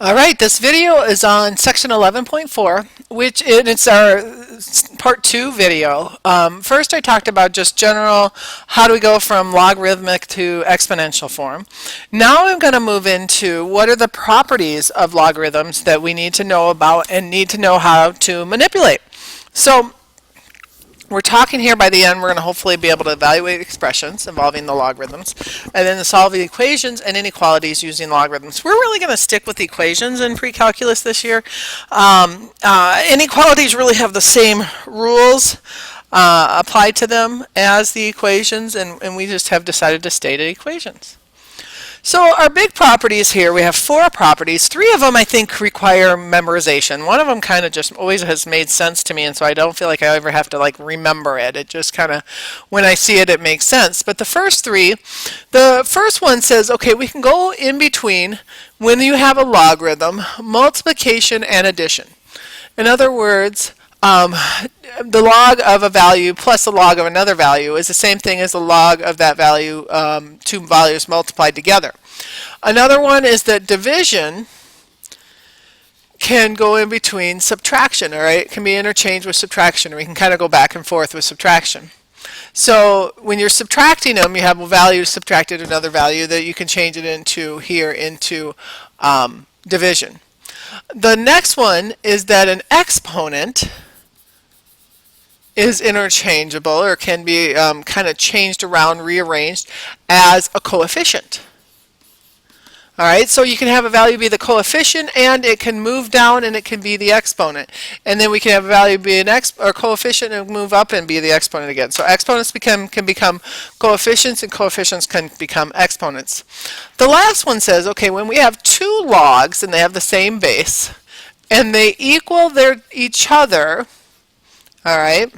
All right, this video is on section 11.4, which it's our part 2 video. First I talked about just general, how do we go from logarithmic to exponential form. Now I'm going to move into what are the properties of logarithms that we need to know about and need to know how to manipulate. So we're talking here by the end, we're going to hopefully be able to evaluate expressions involving the logarithms and then solve the equations and inequalities using logarithms. We're really going to stick with equations in pre-calculus this year. Inequalities really have the same rules applied to them as the equations, and we just have decided to state equations. So our big properties here, we have 4 properties. 3 of them I think require memorization. One of them kind of just always has made sense to me, and so I don't feel like I ever have to like remember it. It just kind of, when I see it, it makes sense. But the first 3, the first one says, okay, we can go in between when you have a logarithm, multiplication and addition. In other words, the log of a value plus the log of another value is the same thing as the log of that value, 2 values multiplied together. Another one is that division can go in between subtraction, all right? It can be interchanged with subtraction, or we can kind of go back and forth with subtraction. So when you're subtracting them, you have a value subtracted another value that you can change it into here into division. The next one is that an exponent is interchangeable, or can be kind of changed around, rearranged as a coefficient. All right, so you can have a value be the coefficient, and it can move down and it can be the exponent. And then we can have a value be an coefficient and move up and be the exponent again. So exponents can become coefficients, and coefficients can become exponents. The last one says, okay, when we have 2 logs and they have the same base and they equal each other, all right,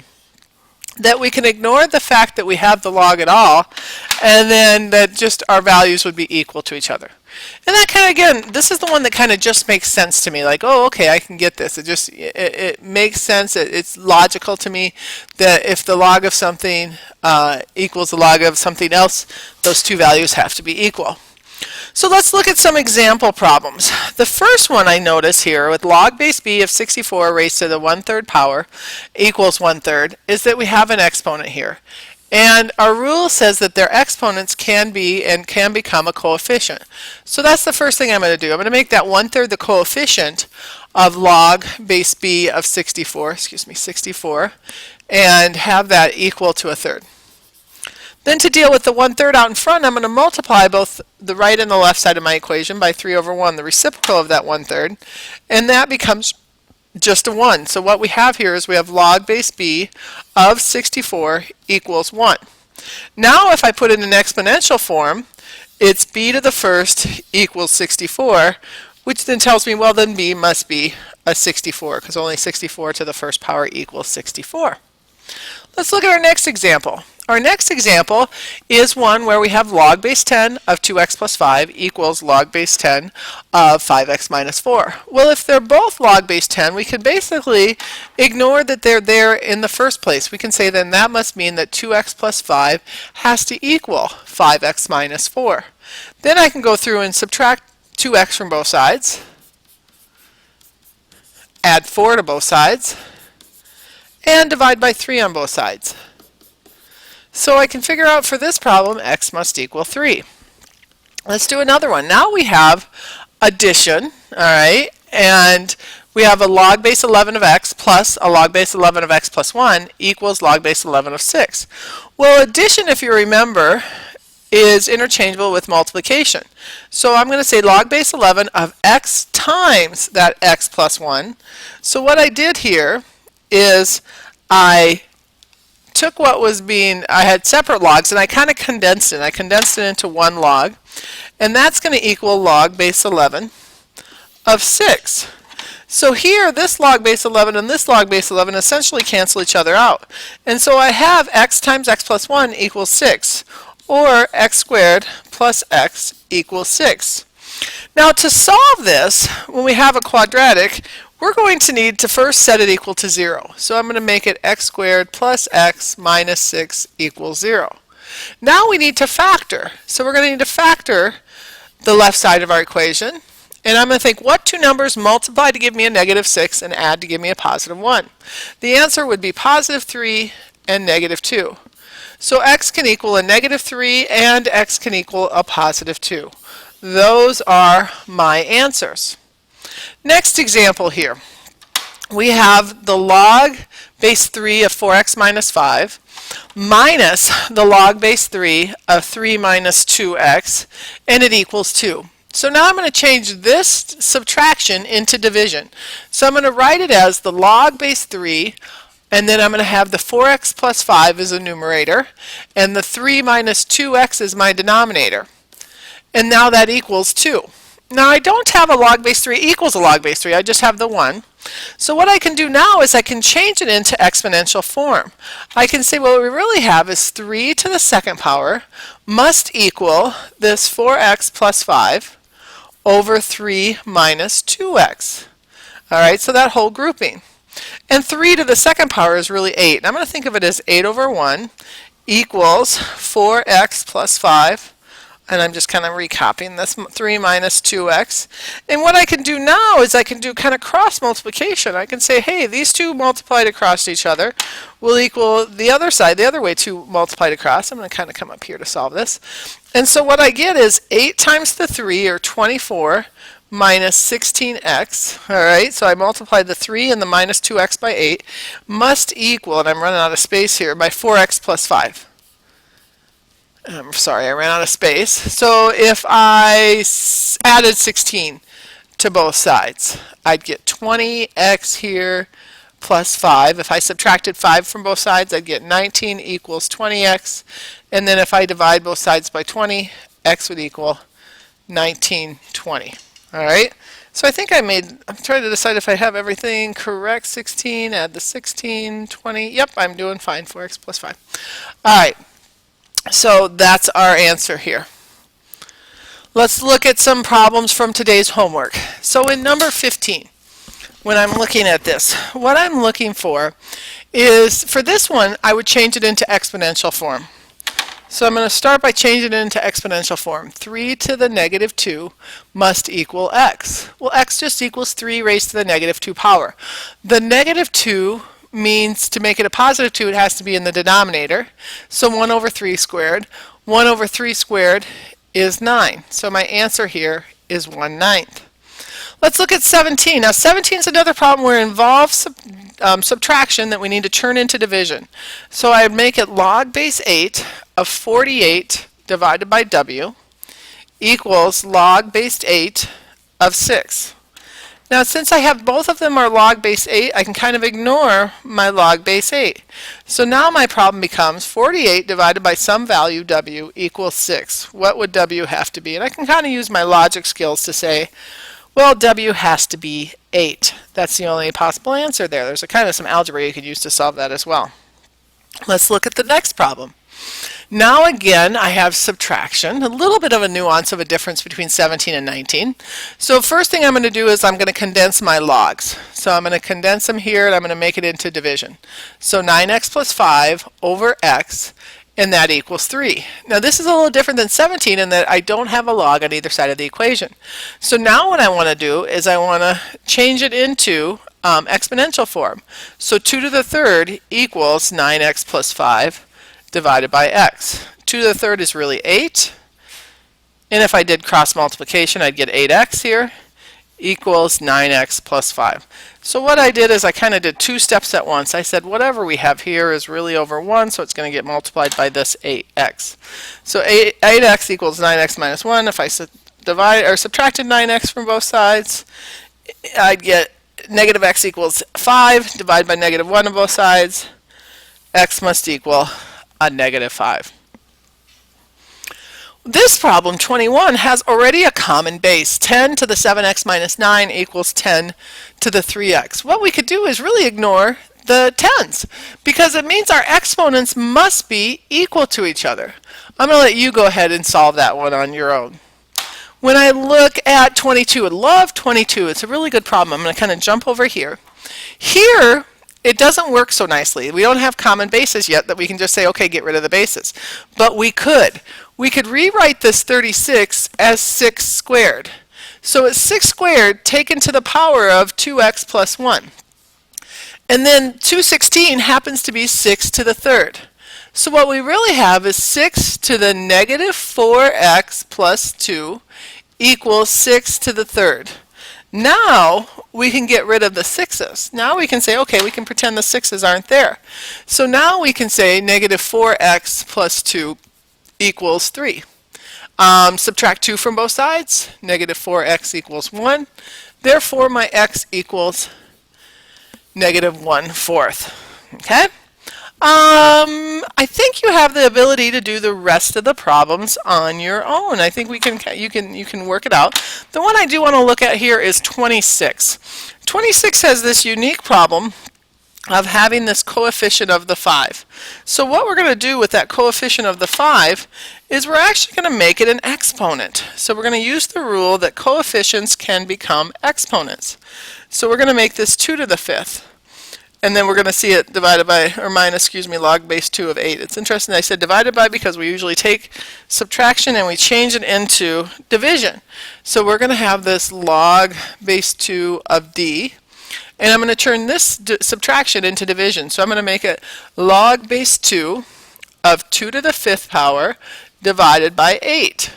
that we can ignore the fact that we have the log at all, and then that just our values would be equal to each other. And that kind of, again, this is the one that kind of just makes sense to me. Like, oh, okay, I can get this. It makes sense. It's logical to me that if the log of something equals the log of something else, those 2 values have to be equal. So let's look at some example problems. The first one I notice here with log base b of 64 raised to the 1/3 power equals 1/3 is that we have an exponent here. And our rule says that their exponents can be and can become a coefficient. So that's the first thing I'm going to do. I'm going to make that 1/3 the coefficient of log base b of 64, and have that equal to 1/3. Then to deal with the 1/3 out in front, I'm going to multiply both the right and the left side of my equation by 3/1, the reciprocal of that 1/3, and that becomes just a 1. So what we have here is we have log base b of 64 equals 1. Now if I put it in exponential form, it's b to the first equals 64, which then tells me, well, then b must be a 64, because only 64 to the first power equals 64. Let's look at our next example. Our next example is one where we have log base 10 of 2x plus 5 equals log base 10 of 5x minus 4. Well, if they're both log base 10, we can basically ignore that they're there in the first place. We can say then that must mean that 2x plus 5 has to equal 5x minus 4. Then I can go through and subtract 2x from both sides, add 4 to both sides, and divide by 3 on both sides. So I can figure out for this problem x must equal 3. Let's do another one. Now we have addition, all right, and we have a log base 11 of x plus a log base 11 of x plus 1 equals log base 11 of 6. Well, addition, if you remember, is interchangeable with multiplication. So I'm going to say log base 11 of x times that x plus 1. So what I did here is I took what was I had separate logs, and I kind of condensed it. I condensed it into one log, and that's going to equal log base 11 of 6. So here, this log base 11 and this log base 11 essentially cancel each other out. And so I have x times x plus 1 equals 6, or x squared plus x equals 6. Now to solve this, when we have a quadratic, we're going to need to first set it equal to 0. So I'm going to make it x squared plus x minus 6 equals 0. Now we need to factor. So we're going to need to factor the left side of our equation, And I'm going to think, what two numbers multiply to give me a negative 6 and add to give me a positive 1? The answer would be positive 3 and negative 2. So x can equal a negative 3 and x can equal a positive 2. Those are my answers. Next example here. We have the log base 3 of 4x minus 5 minus the log base 3 of 3 minus 2x, and it equals 2. So now I'm going to change this subtraction into division. So I'm going to write it as the log base 3, and then I'm going to have the 4x plus 5 as a numerator, and the 3 minus 2x is my denominator. And now that equals 2. Now I don't have a log base 3 equals a log base 3, I just have the 1. So what I can do now is I can change it into exponential form. I can say what we really have is 3 to the second power must equal this 4x plus 5 over 3 minus 2x. Alright, so that whole grouping. And 3 to the second power is really 8. And I'm going to think of it as 8 over 1 equals 4x plus 5. And I'm just kind of recopying this 3 minus 2x. And what I can do now is I can do kind of cross multiplication. I can say, hey, these two multiplied across each other will equal the other side, the other way 2 multiplied across. I'm going to kind of come up here to solve this. And so what I get is 8 times the 3, or 24, minus 16x. All right, so I multiplied the 3 and the minus 2x by 8, must equal, and I'm running out of space here, by 4x plus 5. I'm sorry, I ran out of space. So if I added 16 to both sides, I'd get 20x here plus 5. If I subtracted 5 from both sides, I'd get 19 equals 20x. And then if I divide both sides by 20, x would equal 1920. All right? So I think I'm trying to decide if I have everything correct. 16, add the 16, 20. Yep, I'm doing fine. 4x plus 5. All right. So that's our answer here. Let's look at some problems from today's homework. So in number 15, when I'm looking at this, what I'm looking for is, for this one, I would change it into exponential form. So I'm going to start by changing it into exponential form. 3 to the negative 2 must equal x. Well, x just equals 3 raised to the negative 2 power. The negative 2 means to make it a positive 2, it has to be in the denominator. So 1 over 3 squared. 1 over 3 squared is 9. So my answer here is 1/9. Let's look at 17. Now 17 is another problem where it involves subtraction that we need to turn into division. So I would make it log base 8 of 48 divided by w equals log base 8 of 6. Now since I have both of them are log base 8, I can kind of ignore my log base 8. So now my problem becomes 48 divided by some value w equals 6. What would w have to be? And I can kind of use my logic skills to say, well, w has to be 8. That's the only possible answer there. There's kind of some algebra you could use to solve that as well. Let's look at the next problem. Now again, I have subtraction, a little bit of a nuance of a difference between 17 and 19. So first thing I'm going to do is I'm going to condense my logs. So I'm going to condense them here and I'm going to make it into division. So 9x plus 5 over x, and that equals 3. Now this is a little different than 17 in that I don't have a log on either side of the equation. So now what I want to do is I want to change it into exponential form. So 2 to the third equals 9x plus 5 divided by x. 2 to the third is really 8. And if I did cross multiplication, I'd get 8x here equals 9x plus 5. So what I did is I kind of did 2 steps at once. I said whatever we have here is really over 1, so it's going to get multiplied by this 8x. So 8x equals 9x minus 1. If I subtracted 9x from both sides, I'd get negative x equals 5 divided by negative 1 on both sides. X must equal a negative 5. This problem, 21, has already a common base. 10 to the 7x minus 9 equals 10 to the 3x. What we could do is really ignore the tens, because it means our exponents must be equal to each other. I'm going to let you go ahead and solve that one on your own. When I look at 22, I love 22. It's a really good problem. I'm going to kind of jump over here. Here, it doesn't work so nicely. We don't have common bases yet that we can just say, okay, get rid of the bases. But we could. We could rewrite this 36 as 6 squared. So it's 6 squared taken to the power of 2x plus 1. And then 216 happens to be 6 to the third. So what we really have is 6 to the negative 4x plus 2 equals 6 to the third. Now we can get rid of the 6's. Now we can say, okay, we can pretend the 6's aren't there. So now we can say negative 4x plus 2 equals 3. Subtract 2 from both sides. Negative 4x equals 1. Therefore, my x equals negative 1/4. Okay? I think you have the ability to do the rest of the problems on your own. I think you can work it out. The one I do want to look at here is 26. 26 has this unique problem of having this coefficient of the 5. So what we're going to do with that coefficient of the 5 is we're actually going to make it an exponent. So we're going to use the rule that coefficients can become exponents. So we're going to make this 2 to the 5th. And then we're going to see it divided by, or minus, log base 2 of 8. It's interesting I said divided by because we usually take subtraction and we change it into division. So we're going to have this log base 2 of d. And I'm going to turn this subtraction into division. So I'm going to make it log base 2 of 2 to the 5th power divided by 8.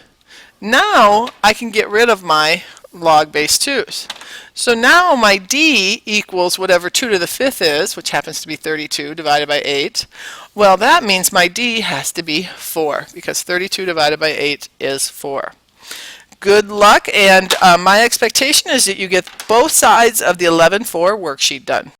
Now I can get rid of my log base 2's. So now my d equals whatever 2 to the 5th is, which happens to be 32 divided by 8. Well, that means my d has to be 4 because 32 divided by 8 is 4. Good luck, and my expectation is that you get both sides of the 11-4 worksheet done.